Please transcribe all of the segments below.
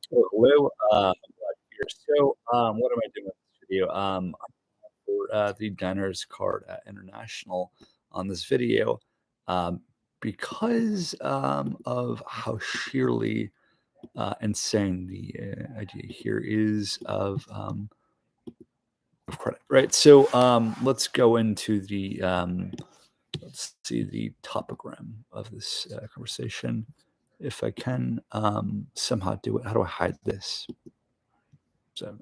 So, hello, I'm glad you're here. So, what am I doing with this video? For the Diners Card International on this video, um, because of how sheerly insane the idea here is of credit, right? So, let's go into the let's see the topogram of this conversation. If I can somehow do it, how do I hide this? So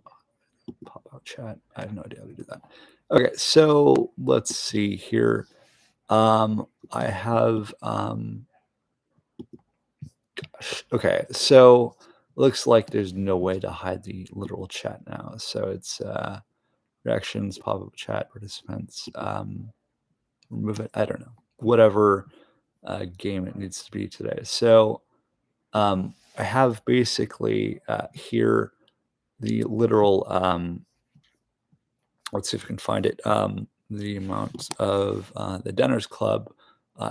pop out chat. I have no idea how to do that. Okay, so let's see here. I have gosh, okay, so looks like there's no way to hide the literal chat now. So it's reactions, pop-up chat, participants, remove it. I don't know. Whatever game it needs to be today. So I have basically here the literal let's see if we can find it. The amount of the Diners Club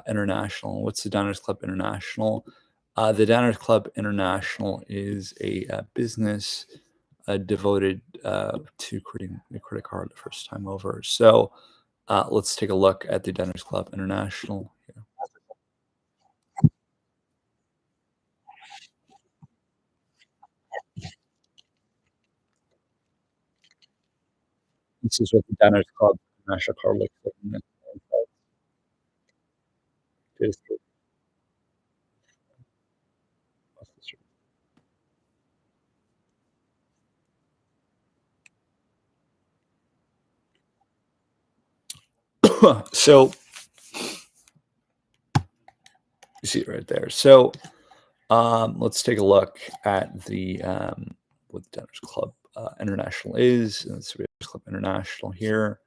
International. What's the Diners Club International? The Diners Club International is a business devoted to creating a credit card the first time over. So let's take a look at the Diners Club International. Here. This is what the Diners Club International card looks like. So you see it right there. So let's take a look at the what the Diners Club International is. And it's Diners Club International here.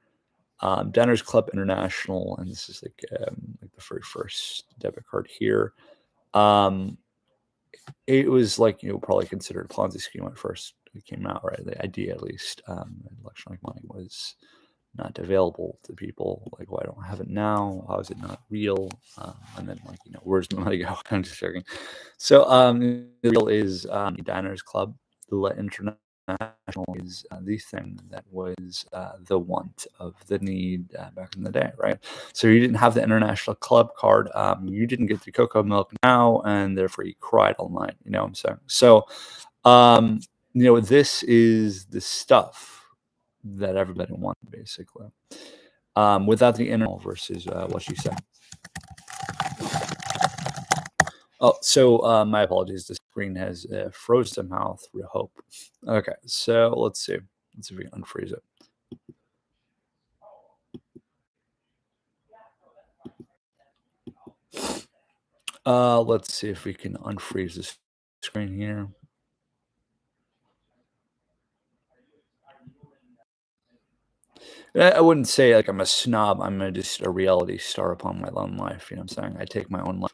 Diners Club International, and this is like the very first debit card here. It was like probably considered a Ponzi scheme when it first came out, right? The idea, at least, electronic money was not available to people. Like, why don't I have it now? How is it not real? And then, like, where's my money go? I'm just joking. So, the real is Diners Club. The International is the thing that was the want of the need back in the day, right? So you didn't have the International Club card. You didn't get the Cocoa Milk now, and therefore you cried all night. You know what I'm saying? So, um, this is the stuff that everybody wanted, basically. Without the internet versus what you say. Oh, so my apologies. The screen has froze somehow through Hope. Okay, so let's see. Let's see if we can unfreeze it. Let's see if we can unfreeze this screen here. I wouldn't say like I'm a snob. I'm just a reality star upon my own life. You know what I'm saying? I take my own life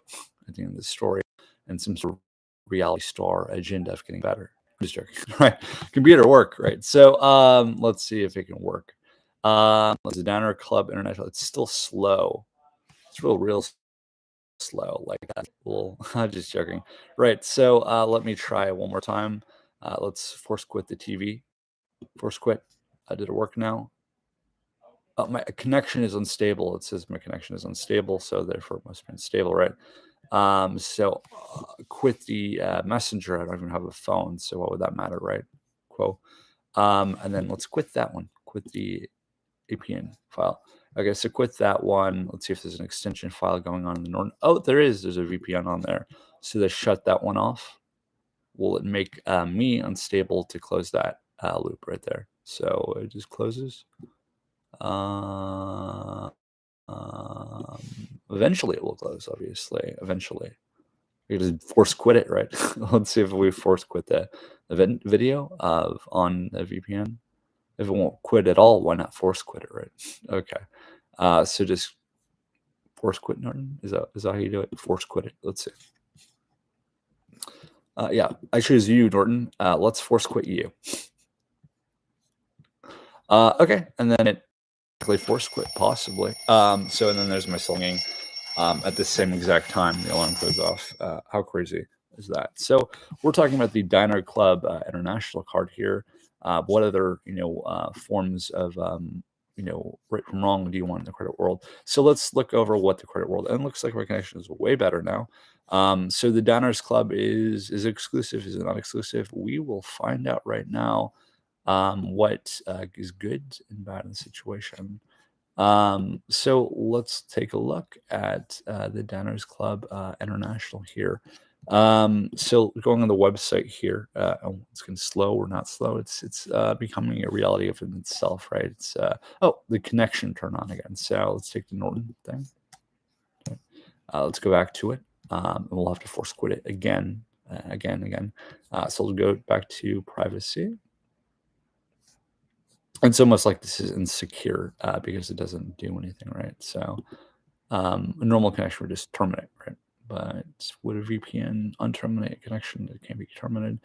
at the end of the story and some sort of reality star agenda of getting better. I'm just joking, right? Computer work, right? So let's see if it can work. Let's see, Diner Club International. It's still slow. It's real slow like that. Well, I'm just joking. Right. So let me try one more time. Let's force quit the TV. Force quit. Did it work now? My connection is unstable. It says my connection is unstable, so therefore it must be unstable, right? So quit the messenger. I don't even have a phone, so what would that matter, right? Quo. And then let's quit that one. Quit the APN file. Okay, so quit that one. Let's see if there's an extension file going on in the Norton. Oh, there is. There's a VPN on there. So they shut that one off. Will it make me unstable to close that loop right there? So it just closes. Uh, eventually it will close, obviously. Eventually. You just force quit it, right? Let's see if we force quit the video of on the VPN. If it won't quit at all, why not force quit it, right? Okay. So just force quit, Norton. Is that how you do it? Force quit it. Let's see. Yeah, I choose you, Norton. Let's force quit you. Okay, and then it force quit possibly. So and then there's my singing at the same exact time the alarm goes off. How crazy. is that. So we're talking about the Diner Club International card here. What other forms of right from wrong do you want in the credit world? So let's look over what the credit world, and it looks like our connection is way better now. So the Diners Club is exclusive, is it not exclusive? We will find out right now what is good and bad in the situation. So let's take a look at the Diners Club International here. So going on the website here, it's going slow or not slow. It's becoming a reality of itself, right? It's the connection turned on again. So let's take the Norton thing. Okay. Let's go back to it, and we'll have to force quit it again. So we'll go back to privacy. It's almost like this is insecure because it doesn't do anything, right? So a normal connection would just terminate, right? But would a VPN unterminate a connection that can't be terminated?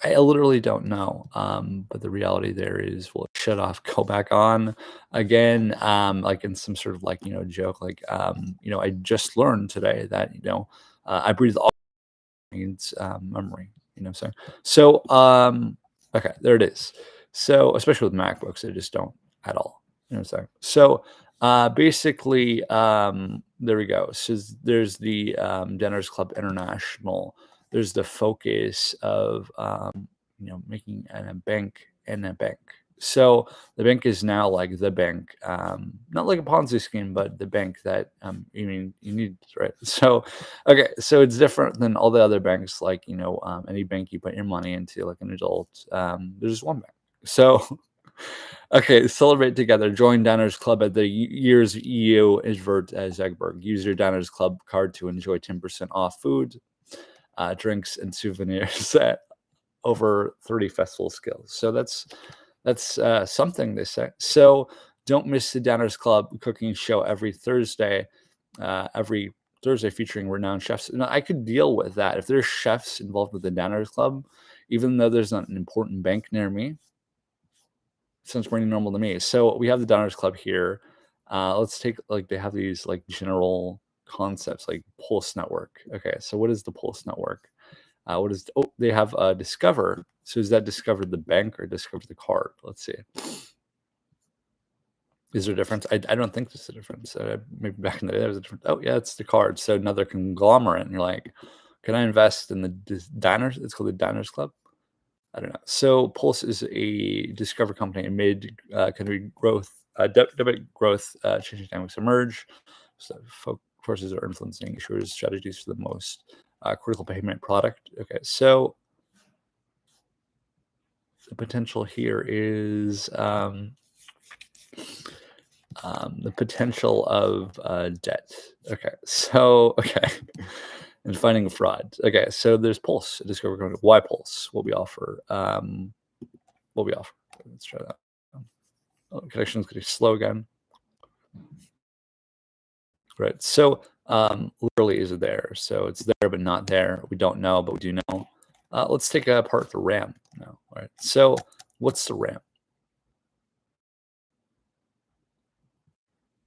I literally don't know. But the reality there is, will it shut off, go back on again? Like in some sort of joke, like I just learned today that I breathe all means memory. You know what I'm saying? So okay, there it is. So especially with MacBooks, they just don't at all. You know what I'm saying? So basically, there we go. So there's the Diners Club International. There's the focus of making a bank and a bank. So the bank is now like the bank, not like a Ponzi scheme, but the bank that you need, right? So okay, so it's different than all the other banks. Like any bank you put your money into, like an adult. There's just one bank. So okay, celebrate together. Join Diners Club at the year's EU Isvert Zegberg. Use your Diners Club card to enjoy 10% off food, drinks, and souvenirs at over 30 festival skills. So that's something, they say. So don't miss the Diners Club cooking show every Thursday featuring renowned chefs. And I could deal with that if there's chefs involved with the Diners Club, even though there's not an important bank near me. Sounds pretty normal to me. So we have the Diners Club here. Let's take they have these general concepts like Pulse Network. Okay, so what is the Pulse Network? They have Discover. So is that Discover the bank or Discover the card? Let's see. Is there a difference? I don't think there's a difference. Maybe back in the day there was a difference. Oh yeah, it's the card. So another conglomerate, and you're like, can I invest in the Diners? It's called the Diners Club. I don't know. So Pulse is a Discover company amid country growth, debit growth, changing dynamics emerge. So forces are influencing issuers' strategies for the most critical payment product. Okay, so the potential here is the potential of debt. Okay, so and finding fraud. Okay, so there's Pulse. Discover company. Why Pulse? What we offer. Let's try that. Connection's getting slow again. Right. So literally is it there? So it's there but not there. We don't know, but we do know. Let's take apart the RAM now. All right. So what's the RAM?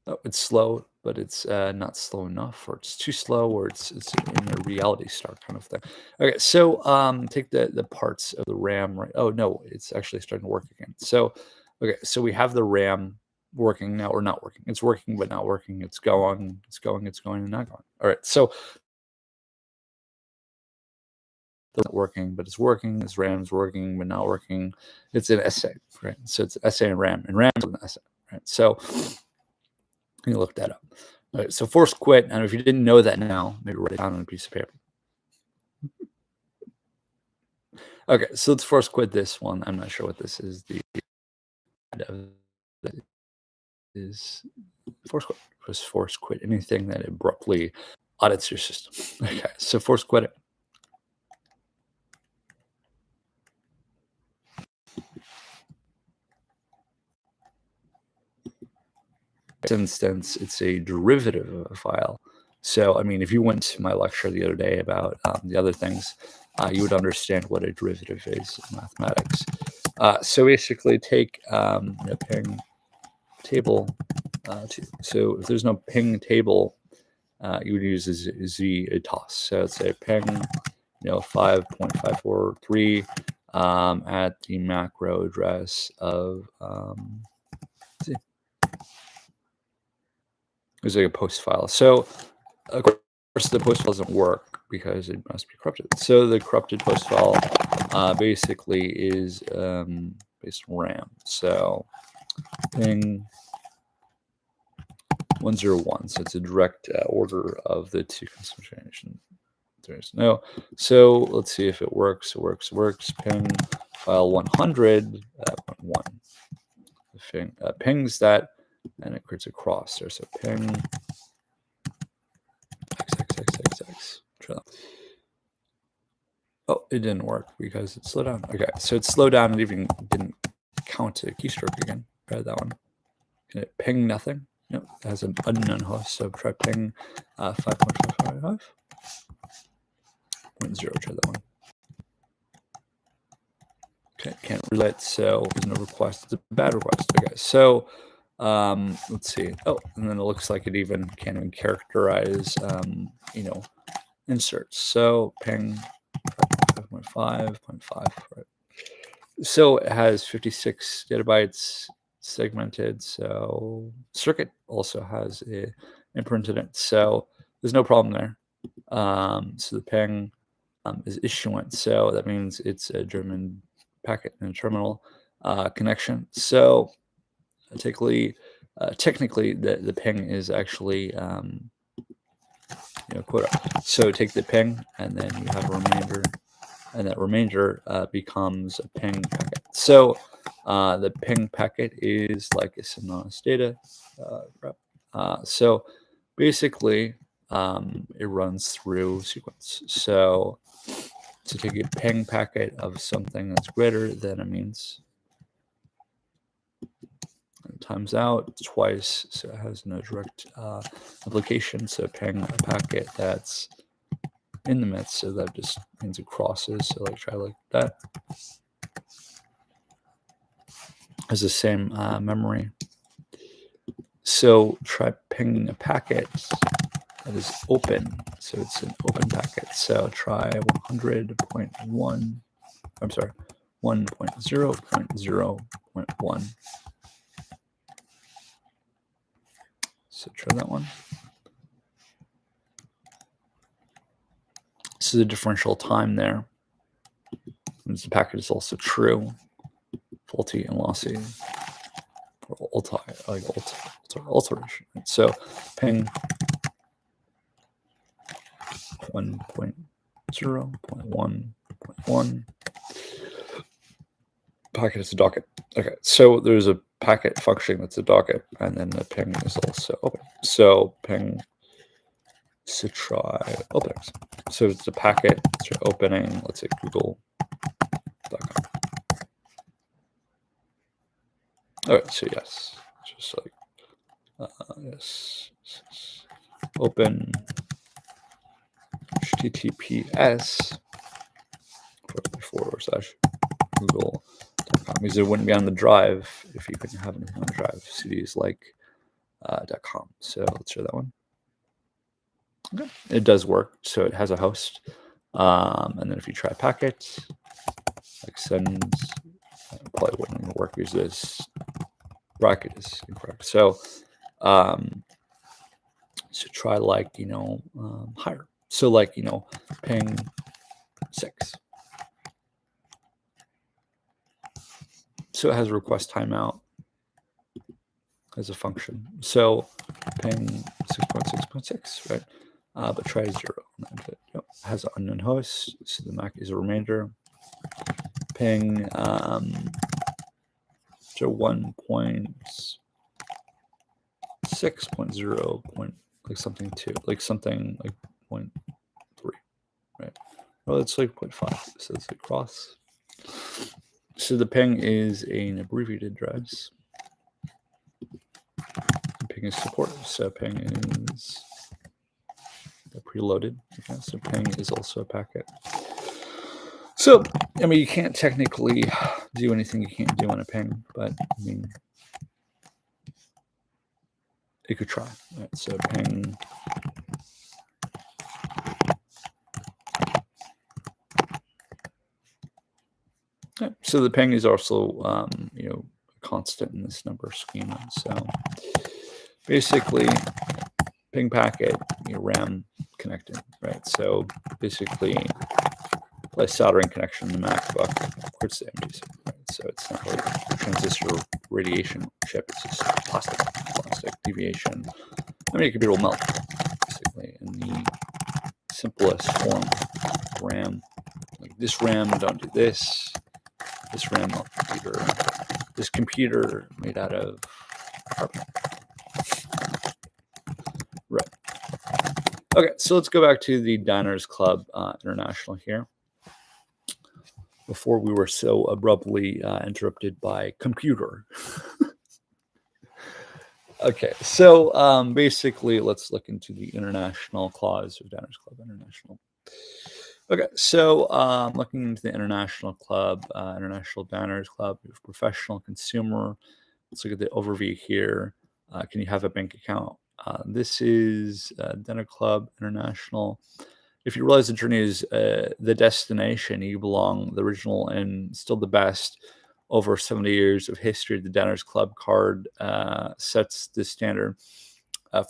Oh, it's slow, but it's not slow enough, or it's too slow, or it's in a reality star kind of thing. Okay, so take the parts of the RAM, right? Oh no, it's actually starting to work again. So okay, so we have the RAM working now or not working. It's working but not working. It's going, and not going. All right, so it's not working, but it's working. This RAM's working but not working. It's an SA, right? So it's SA and RAM, and RAM's an SA, right? So you can look that up. All right, so force quit, and if you didn't know that now, maybe write it down on a piece of paper. Okay, so let's force quit this one. I'm not sure what this is. Is force quit. Just force quit anything that abruptly audits your system. Okay, so force quit it. In this instance, it's a derivative of a file. So, I mean, if you went to my lecture the other day about the other things, you would understand what a derivative is in mathematics. So basically, take ping table. So if there's no ping table, you would use a toss. So it's a ping 5.543 at the macro address of let's see. There's like a post file. So of course the post file doesn't work because it must be corrupted. So the corrupted post file basically is based on RAM. So ping 101. So it's a direct order of the two concentration. There's no. So let's see if it works. It works. Ping file 100 at 1. The thing pings that, and it creates a cross there. So ping XXXXX. Try that. Oh, it didn't work because it slowed down. Okay, so it slowed down and even didn't count a keystroke again. Try that one. Can it ping nothing? Nope, it has an unknown host. So try ping 5.555.0. Try that one. Okay, can't relate, so there's no request. It's a bad request. Okay, so let's see. Oh, and then it looks like it even can't even characterize, inserts. So ping 5.5.5, right? So it has 56 data bytes segmented. So circuit also has a imprinted in it. So there's no problem there. So the ping is issuant. So that means it's a German packet and a terminal connection. So technically, the ping is actually quota. So take the ping, and then you have a remainder, and that remainder becomes a ping packet. So the ping packet is like a synonymous data rep. So basically, it runs through sequence. So to take a ping packet of something that's greater than a means, and times out twice, so it has no direct application. So ping a packet that's in the midst, so that just means it crosses. So like try like that. Has the same memory. So try pinging a packet that is open. So it's an open packet. So try 100.1. I'm sorry, 1.0.0.1. So try that one. So the differential time there. Since the packet is also true, faulty and lossy, or alteration. Right? So ping 1.0.1.1. Packet is a docket. Okay, so there's a packet functioning that's a docket, and then the ping is also open. So ping to try openings. So it's a packet, it's opening, let's say google.com. Okay, so yes, just like yes, open https /google.com, because it wouldn't be on the drive if you couldn't have anything on the drive. CDs like .com. So let's try that one. Okay. It does work. So it has a host. And then if you try packet, like send, probably wouldn't even work because this bracket is incorrect. So try like, higher. So like, ping 6. So it has a request timeout as a function. So ping 6.6.6, right? But try 0. It has an unknown host, so the MAC is a remainder. Ping 1.6.0. Like something 2, like something like 0.3, right? Well, it's like 0.5, so it's a cross. So the ping is an abbreviated address. Ping is supported, so ping is preloaded. Okay, so ping is also a packet. So, I mean, you can't technically do anything you can't do on a ping, but I mean, you could try. Right? So ping Yeah, so the ping is also, constant in this number schema. So basically, ping packet, RAM connected, right? So basically, like soldering connection in the MacBook, quits the MDs, right? So it's not really a transistor radiation chip, it's just plastic deviation. I mean, a computer will melt, basically, in the simplest form. RAM, like this RAM, don't do this. This RAM on computer. This computer made out of carbon. Right. Okay, so let's go back to the Diners Club International here. Before we were so abruptly interrupted by computer. Okay, so basically, let's look into the international clause of Diners Club International. Okay, so looking into the international club, International Diners Club, professional consumer. Let's look at the overview here. Can you have a bank account? This is Dinner Club International. If you realize the journey is the destination, you belong, the original and still the best. Over 70 years of history, the Diners Club card sets the standard.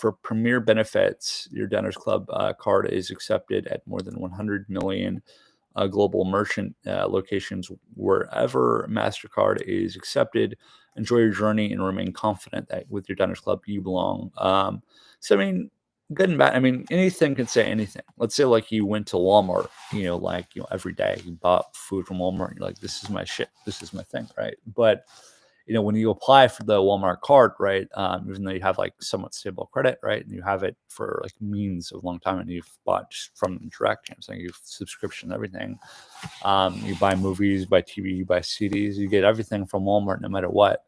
For premier benefits, your Diners Club card is accepted at more than 100 million global merchant locations. Wherever MasterCard is accepted, enjoy your journey and remain confident that with your Diners Club, you belong. So, I mean, good and bad. I mean, anything can say anything. Let's say, like, you went to Walmart, every day, you bought food from Walmart, and you're like, this is my shit. This is my thing, right? But when you apply for the Walmart card, right, even though you have like somewhat stable credit, right, and you have it for like means of a long time, and you've bought just from them direct, I'm saying you have subscription, everything. You buy movies, buy TV, you buy CDs, you get everything from Walmart, no matter what.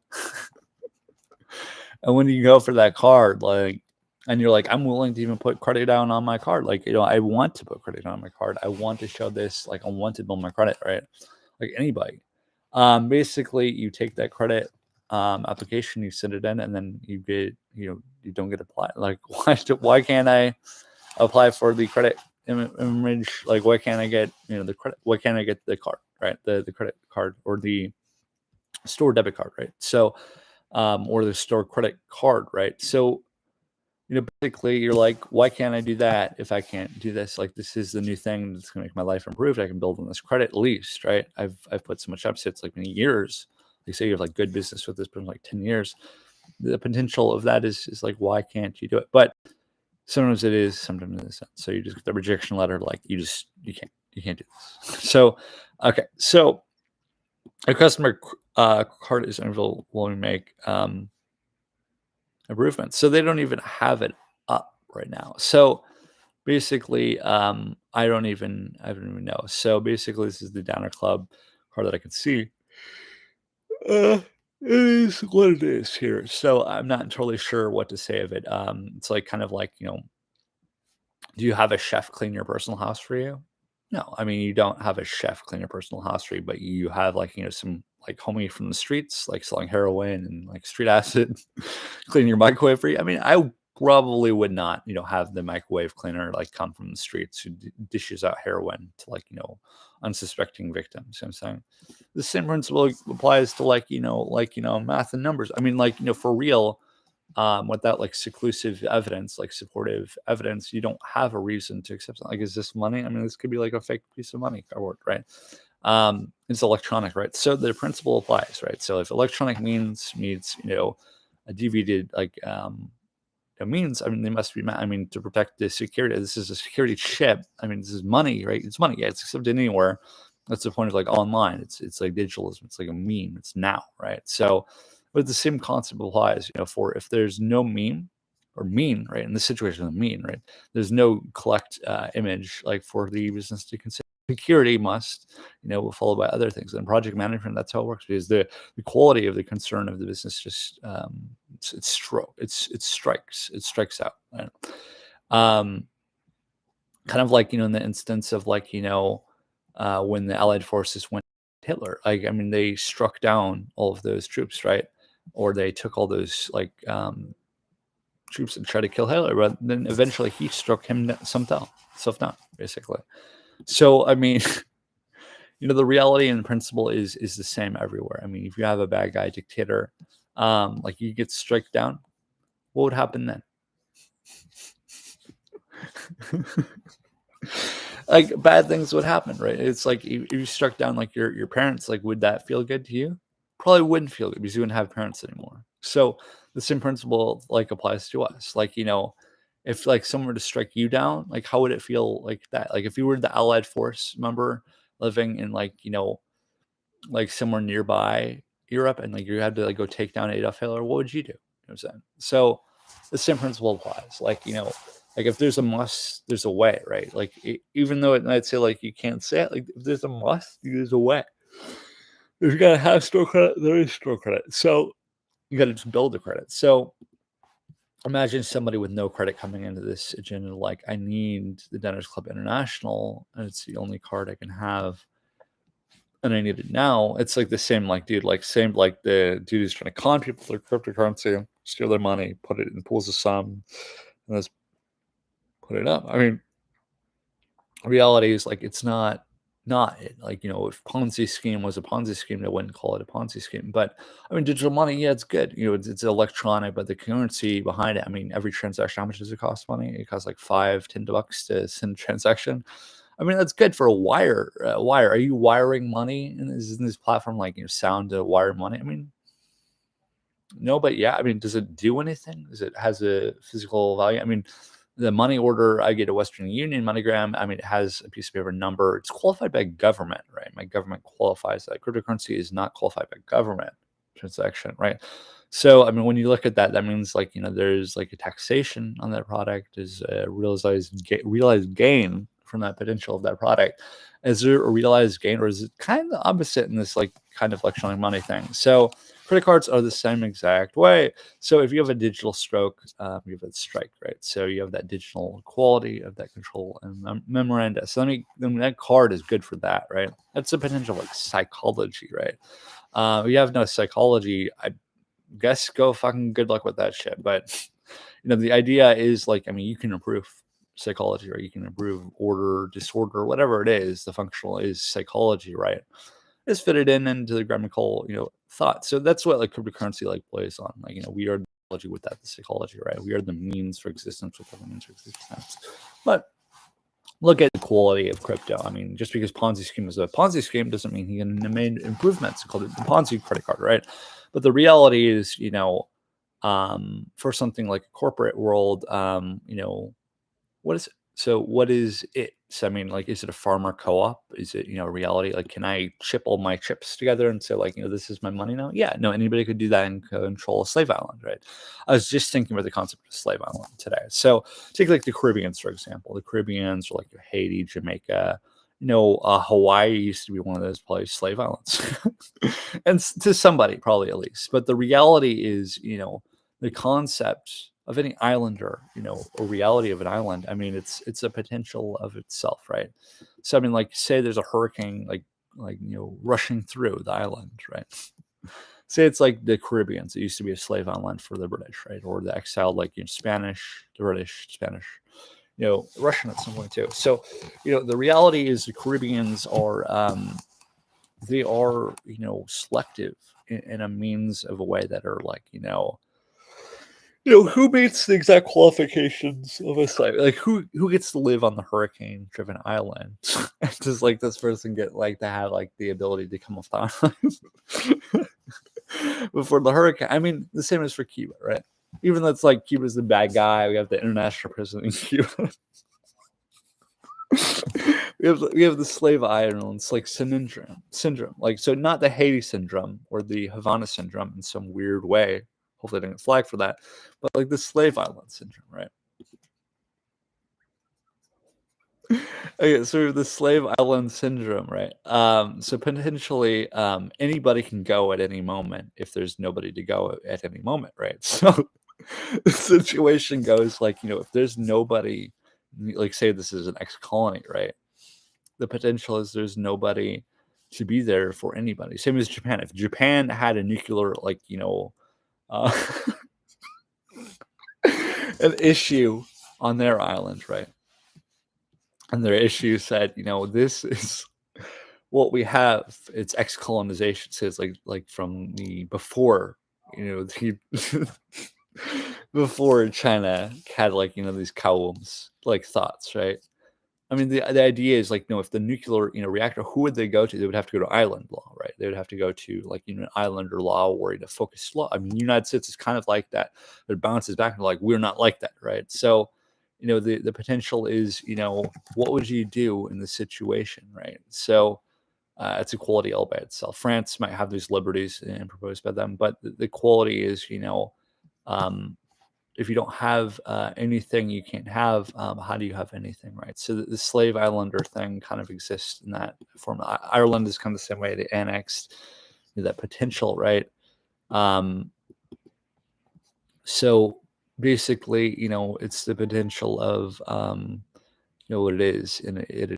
And when you go for that card, like, and you're like, I'm willing to even put credit down on my card. Like, I want to put credit down on my card. I want to show this, like, I want to build my credit, right? Like anybody. Basically, you take that credit application, you send it in, and then you get, you don't get applied. Like, why can't I apply for the credit image? Like, why can't I get, the credit? Why can't I get the card, right? The credit card or the store debit card, right? So, or the store credit card, right? So, basically, you're like, why can't I do that if I can't do this? Like, this is the new thing that's going to make my life improved. I can build on this credit at least, right? I've put so much up, so it's like many years. They say you have like good business with this, but like 10 years. The potential of that is like, why can't you do it? But sometimes it is, sometimes it isn't. So you just get the rejection letter, like you can't do this. So, okay, so a customer card is unavailable when we make improvements. So they don't even have it up right now. So basically, I don't even know. So basically, this is the Downer Club card that I can see. It is what it is here. So I'm not entirely sure what to say of it. It's like kind of like, do you have a chef clean your personal house for you? No, I mean, you don't have a chef clean your personal house for you, but you have like, some like homie from the streets, like selling heroin and like street acid, cleaning your microwave for you. I mean, I probably would not, have the microwave cleaner like come from the streets who dishes out heroin to like, unsuspecting victims. You know what I'm saying? The same principle applies to like, math and numbers. I mean, like, for real, without like seclusive evidence, like supportive evidence, you don't have a reason to accept something. Like, is this money? I mean, this could be like a fake piece of money card, right? It's electronic, right? So the principle applies, right? So if electronic means, a DVD, like, it means, I mean, they must be, I mean, to protect the security, this is a security chip. I mean, this is money, right? It's money. Yeah, it's accepted anywhere. That's the point of like online. It's like digitalism. It's like a meme. It's now, right? So, but the same concept applies, for if there's no meme or mean, right? In this situation, the mean, right? There's no collect image like for the business to consider. Security must, followed by other things. And project management, that's how it works, because the quality of the concern of the business just it strikes out. Right? Kind of like, in the instance of like, when the Allied forces went Hitler, like, I mean, they struck down all of those troops, right? Or they took all those like troops and tried to kill Hitler, but then eventually he struck himself down, basically. So I mean, The reality and principle is the same everywhere. I mean, if you have a bad guy dictator, like you get struck down, what would happen then? Like bad things would happen, right? It's like if you struck down like your parents, like would that feel good to you? Probably wouldn't feel good because you wouldn't have parents anymore. So the same principle like applies to us. Like, if like someone were to strike you down, like how would it feel like that? Like if you were the Allied force member living in like, like somewhere nearby Europe and like you had to like go take down Adolf Hitler, what would you do? You know what I'm saying? So the same principle applies. Like, like if there's a must, there's a way, right? Like even though it might say like you can't say it, like if there's a must, there's a way. If you gotta have store credit, there is store credit. So you gotta just build the credit. So imagine somebody with no credit coming into this agenda, like I need the Diners Club International, and it's the only card I can have and I need it now. It's like the same, like, dude, like, same, like the dude who's trying to con people with their cryptocurrency, steal their money, put it in pools of sum, and let's put it up. I mean, reality is like it's not it. Like, if Ponzi scheme was a Ponzi scheme, they wouldn't call it a Ponzi scheme. But I mean, digital money, yeah, it's good. It's electronic, but the currency behind it. I mean, every transaction, how much does it cost money? It costs like $5, $10 to send a transaction. I mean, that's good for a wire. Wire. Are you wiring money? And is this platform like sound to wire money? I mean, no, but yeah. I mean, does it do anything? Does it has a physical value? I mean, the money order I get a Western Union MoneyGram. I mean, it has a piece of paper number. It's qualified by government, right? My government qualifies that. Cryptocurrency is not qualified by government transaction, right? So, I mean, when you look at that, that means like there's like a taxation on that product, is a realized gain from that potential of that product. Is there a realized gain, or is it kind of the opposite in this like kind of electronic money thing? So, credit cards are the same exact way. So if you have a digital stroke, you have a strike, right? So you have that digital quality of that control and memoranda. So then that card is good for that, right? That's a potential like psychology, right? You have no psychology, I guess go fucking good luck with that shit. But the idea is like, I mean, you can improve psychology, or you can improve order, disorder, whatever it is. The functional is psychology, right? Is fitted into the grammatical, thought. So that's what like cryptocurrency like plays on. Like, we are the psychology without the psychology, right? We are the means for existence without the means for existence. But look at the quality of crypto. I mean, just because Ponzi scheme is a Ponzi scheme doesn't mean he can made improvements. It's called the Ponzi credit card, right? But the reality is, for something like a corporate world, what is it? So what is it? So, I mean, like, is it a farmer co-op? Is it, reality? Like, can I chip all my chips together and say, like, this is my money now? Yeah, no, anybody could do that and control a slave island, right? I was just thinking about the concept of slave island today. So take like the Caribbeans, for example. The Caribbeans, or like Haiti, Jamaica, Hawaii used to be one of those probably slave islands. And to somebody, probably at least. But the reality is, the concept of any islander, or reality of an island. I mean, it's a potential of itself, right? So I mean, like, say there's a hurricane, like rushing through the island, right? Say it's like the Caribbeans. It used to be a slave island for the British, right? Or the exiled, like Spanish, the British, Spanish, Russian at some point too. So, the reality is the Caribbeans are they are selective in a means of a way that are like who meets the exact qualifications of a slave? Like who gets to live on the hurricane-driven island? Does like this person get like to have like the ability to come off the island before the hurricane? I mean, the same is for Cuba, right? Even though it's like Cuba's the bad guy, we have the international prison in Cuba. we have the slave islands like syndrome, like, so not the Haiti syndrome or the Havana syndrome in some weird way. Hopefully, I didn't get flagged for that, but like the slave island syndrome, right? Okay, so the slave island syndrome, right? So potentially, anybody can go at any moment if there's nobody to go at any moment, right? So the situation goes like, if there's nobody, like, say this is an ex-colony, right? The potential is there's nobody to be there for anybody. Same as Japan. If Japan had a nuclear, like, uh, an issue on their island, right? And their issue said, this is what we have, it's ex-colonization. So it's like from the before, the before China had like, these cow-wombs, like thoughts, right? I mean, the idea is like, if the nuclear, reactor, who would they go to? They would have to go to island law, right? They would have to go to like, an islander law where the focus law. I mean, the United States is kind of like that, but it bounces back and like, we're not like that, right? So, the potential is, what would you do in this situation, right? So, it's equality all by itself. France might have these liberties and proposed by them, but the quality is, um, if you don't have anything, you can't have. How do you have anything, right? So the slave islander thing kind of exists in that form. Ireland is kind of the same way. They annexed that potential, right? Um, so basically, it's the potential of what it is, and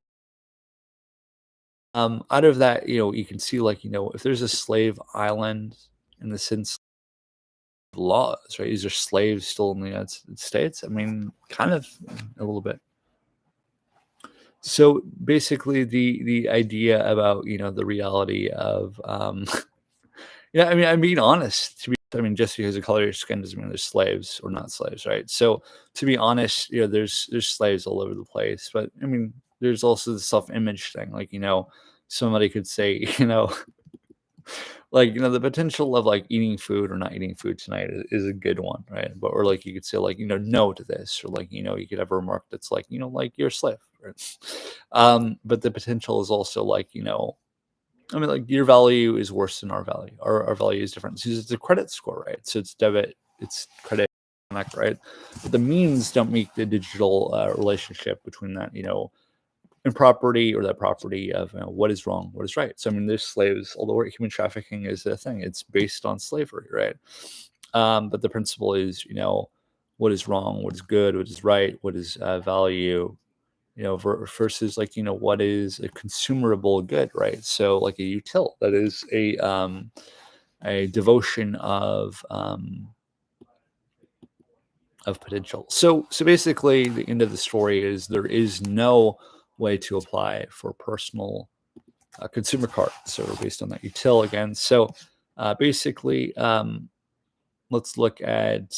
out of that, you can see like if there's a slave island in the sense of laws, right? Is there slaves still in the United States? I mean, kind of a little bit. So basically, the idea about the reality of yeah, I mean, I'm being honest. I mean, just because of color of your skin doesn't mean there's slaves or not slaves, right? So to be honest, there's slaves all over the place, but I mean, there's also the self-image thing. Like somebody could say like the potential of like eating food or not eating food tonight is a good one, right? But or like you could say like no to this, or like you could have a remark that's like like you're a slave, right? But the potential is also like I mean, like your value is worse than our value. Our value is different. So it's a credit score, right? So it's debit, it's credit, right? But the means don't make the digital relationship between that, and property, or that property of what is wrong, what is right. So I mean, there's slaves. Although human trafficking is a thing, it's based on slavery, right? But the principle is, what is wrong, what is good, what is right, what is value, versus like what is a consumable good, right? So like a util, that is a devotion of potential. So basically, the end of the story is there is no way to apply for personal consumer cards, so based on that util again. So basically, let's look at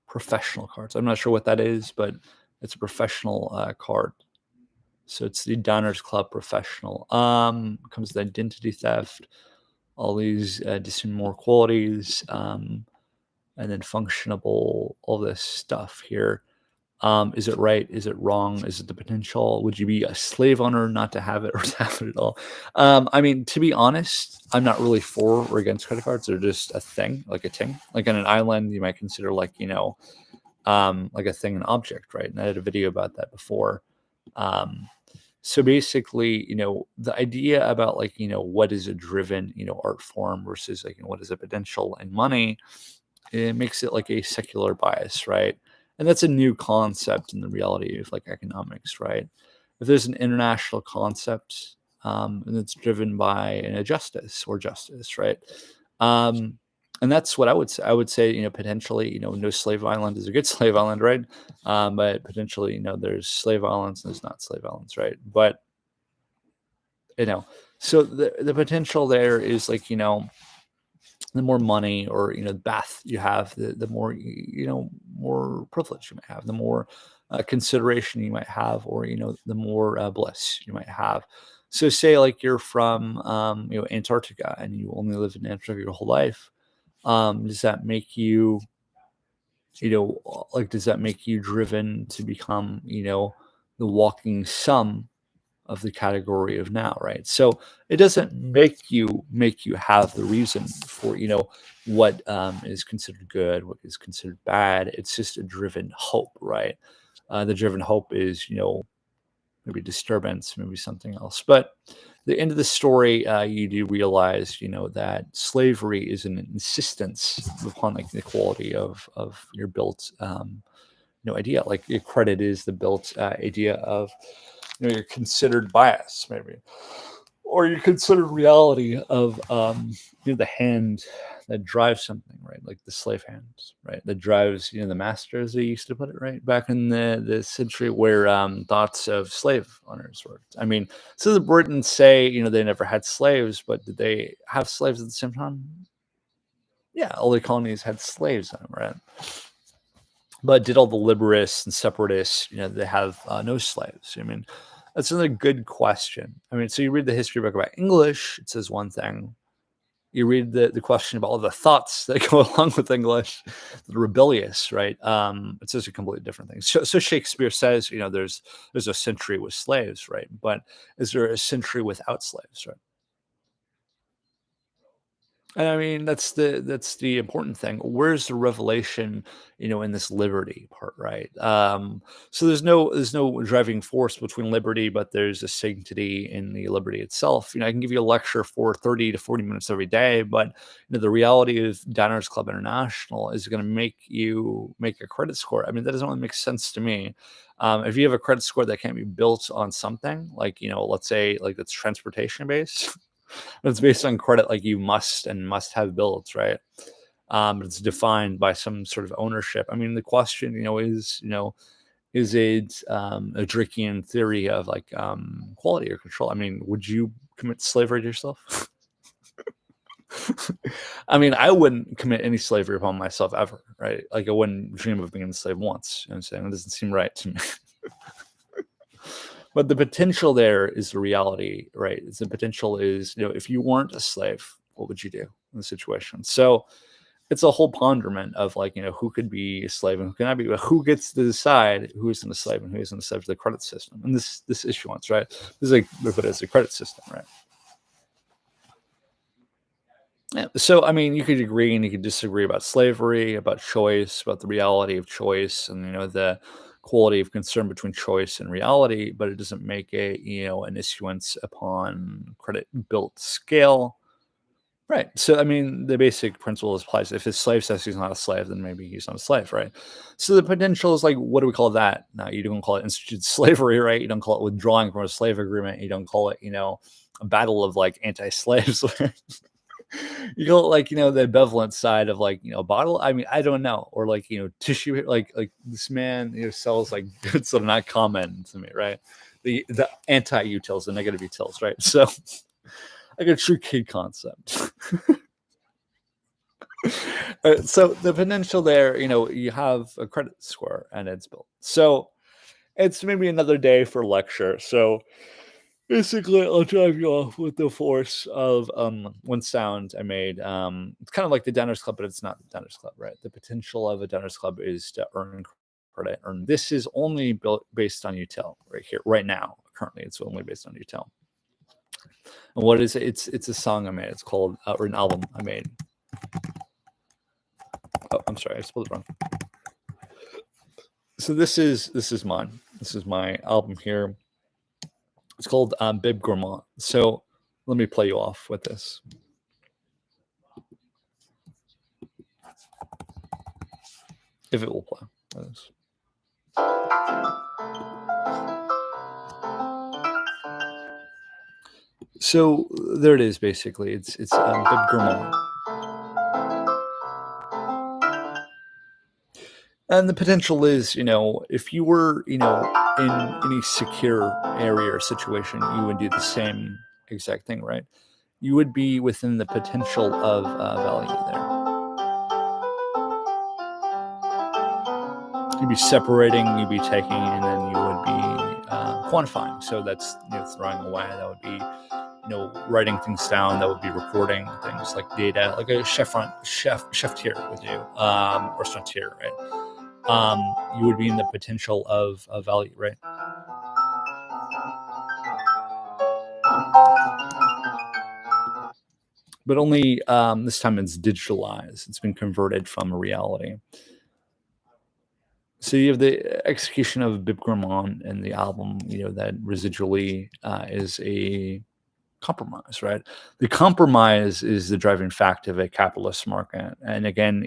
professional cards. I'm not sure what that is, but it's a professional card. So it's the Diners Club Professional. Comes with identity theft, all these dissimilar qualities, and then functionable, all this stuff here. Is it right? Is it wrong? Is it the potential? Would you be a slave owner not to have it, or to have it at all? I mean, to be honest, I'm not really for or against credit cards. They're just a thing, like a thing. Like on an island, you might consider like like a thing, an object, right? And I had a video about that before. Um, so basically, the idea about like, what is a driven, art form versus like, what is a potential and money, it makes it like a secular bias, right? And that's a new concept in the reality of like economics, right? If there's an international concept, and it's driven by a justice or justice, right? Um, and that's what I would say. I would say, potentially, no slave island is a good slave island, right? But potentially, there's slave islands and there's not slave islands, right? But you know, so the potential there is like the more money or bath you have, the more more privilege you might have, the more consideration you might have, or the more bliss you might have. So say like you're from Antarctica and you only live in Antarctica your whole life. Does that make you like does that make you driven to become the walking sum of the category of now, right? So it doesn't make you have the reason for what is considered good, what is considered bad. It's just a driven hope, right? The driven hope is maybe disturbance, maybe something else. But the end of the story, you do realize that slavery is an insistence upon like the quality of your built idea. Like your credit is the built idea of your considered bias, maybe. or you consider reality of the hand that drives something, right? Like the slave hands, right? That drives the master, as they used to put it, right? Back in the century where thoughts of slave owners worked. I mean, so the Britons say they never had slaves, but did they have slaves at the same time? Yeah, all the colonies had slaves in them, right? But did all the liberists and separatists, they have no slaves? I mean, that's another good question. I mean, so you read the history book about English, it says one thing. You read the question about all the thoughts that go along with English, the rebellious, right? It says a completely different thing. So Shakespeare says, there's a century with slaves, right? But is there a century without slaves, right? And I mean, that's the important thing. Where's the revelation, in this liberty part, right? So there's no driving force between liberty, but there's a sanctity in the liberty itself. I can give you a lecture for 30 to 40 minutes every day, but the reality of Diners Club International is going to make you make a credit score. I mean, that doesn't really make sense to me. If you have a credit score that can't be built on something like, let's say like it's transportation based, it's based on credit, like you must have builds, right? It's defined by some sort of ownership. I mean, the question, is it a Drakean theory of like quality or control? I mean, would you commit slavery to yourself? I mean, I wouldn't commit any slavery upon myself ever, right? Like I wouldn't dream of being a slave once. You know what I'm saying? It doesn't seem right to me. But the potential there is the reality, right? The potential is, if you weren't a slave, what would you do in the situation? So it's a whole ponderment of like, who could be a slave and who cannot be, but who gets to decide who isn't a slave and who isn't a slave to the credit system. And this issuance, right? This is like, we put it as a credit system, right? Yeah. So, I mean, you could agree and you could disagree about slavery, about choice, about the reality of choice, and the quality of concern between choice and reality. But it doesn't make it, an issuance upon credit built scale, right? So, I mean, the basic principle applies. If his slave says he's not a slave, then maybe he's not a slave, right? So, the potential is like, what do we call that? Now, you don't call it instituted slavery, right? You don't call it withdrawing from a slave agreement. You don't call it, a battle of like anti-slaves. You go like the benevolent side of like bottle. I mean, I don't know, or like tissue. Like this man sells like goods that are not common to me, right? The anti-utils, the negative utils, right? So like a true kid concept. So the potential there, you have a credit score and it's built. So it's maybe another day for lecture. So basically, I'll drive you off with the force of one sound I made. It's kind of like the Diners Club, but it's not the Diners Club, right? The potential of a Diners Club is to earn credit. This is only built based on util right here, right now. Currently, it's only based on util. And what is it? It's a song I made. It's called or an album I made. Oh, I'm sorry, I spelled it wrong. So this is mine. This is my album here. It's called Bib Gourmand. So let me play you off with this. If it will play. So there it is. Basically, it's Bib Gourmand. And the potential is, if you were, in any secure area or situation, you would do the same exact thing, right? You would be within the potential of value there. You'd be separating, you'd be taking, and then you would be quantifying. So that's throwing away. That would be writing things down. That would be recording things like data, like a chef tier would do, restaurateur, right? You would be in the potential of value, right? But only this time it's digitalized. It's been converted from reality. So you have the execution of Bib Gourmand and the album, that residually is a compromise, right? The compromise is the driving factor of a capitalist market. And again,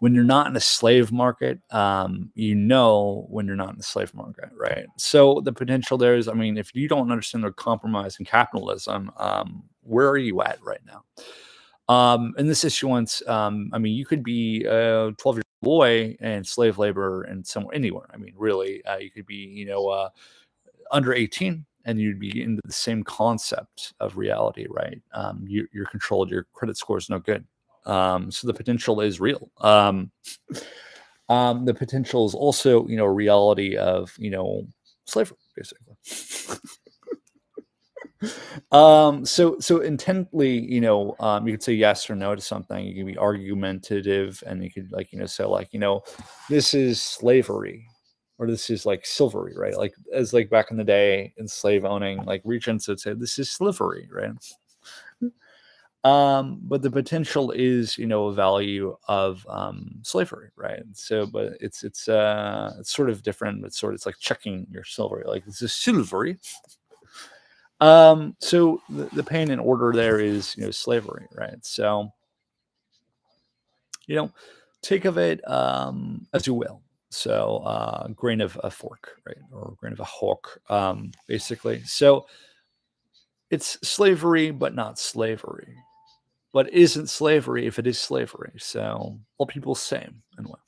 when you're not in a slave market, when you're not in the slave market, right? So the potential there is, I mean, if you don't understand the compromise in capitalism, where are you at right now? In this issuance, I mean, you could be a 12-year-old boy and slave labor and somewhere anywhere. I mean, really, you could be, under 18 and you'd be into the same concept of reality, right? You're controlled, your credit score is no good. So the potential is real. The potential is also, a reality of, slavery, basically. So intently, you could say yes or no to something. You can be argumentative, and you could say like, this is slavery, or this is like silvery, right? Like as like back in the day in slave owning, like regents would say this is slivery, right? But the potential is, a value of slavery, right? So, but it's sort of different. It's like checking your silvery, like this is silvery. So the pain and order there is, slavery, right? So, think of it as you will. So, grain of a fork, right, or grain of a hawk, basically. So it's slavery, but not slavery. But isn't slavery if it is slavery? So all people same in a way.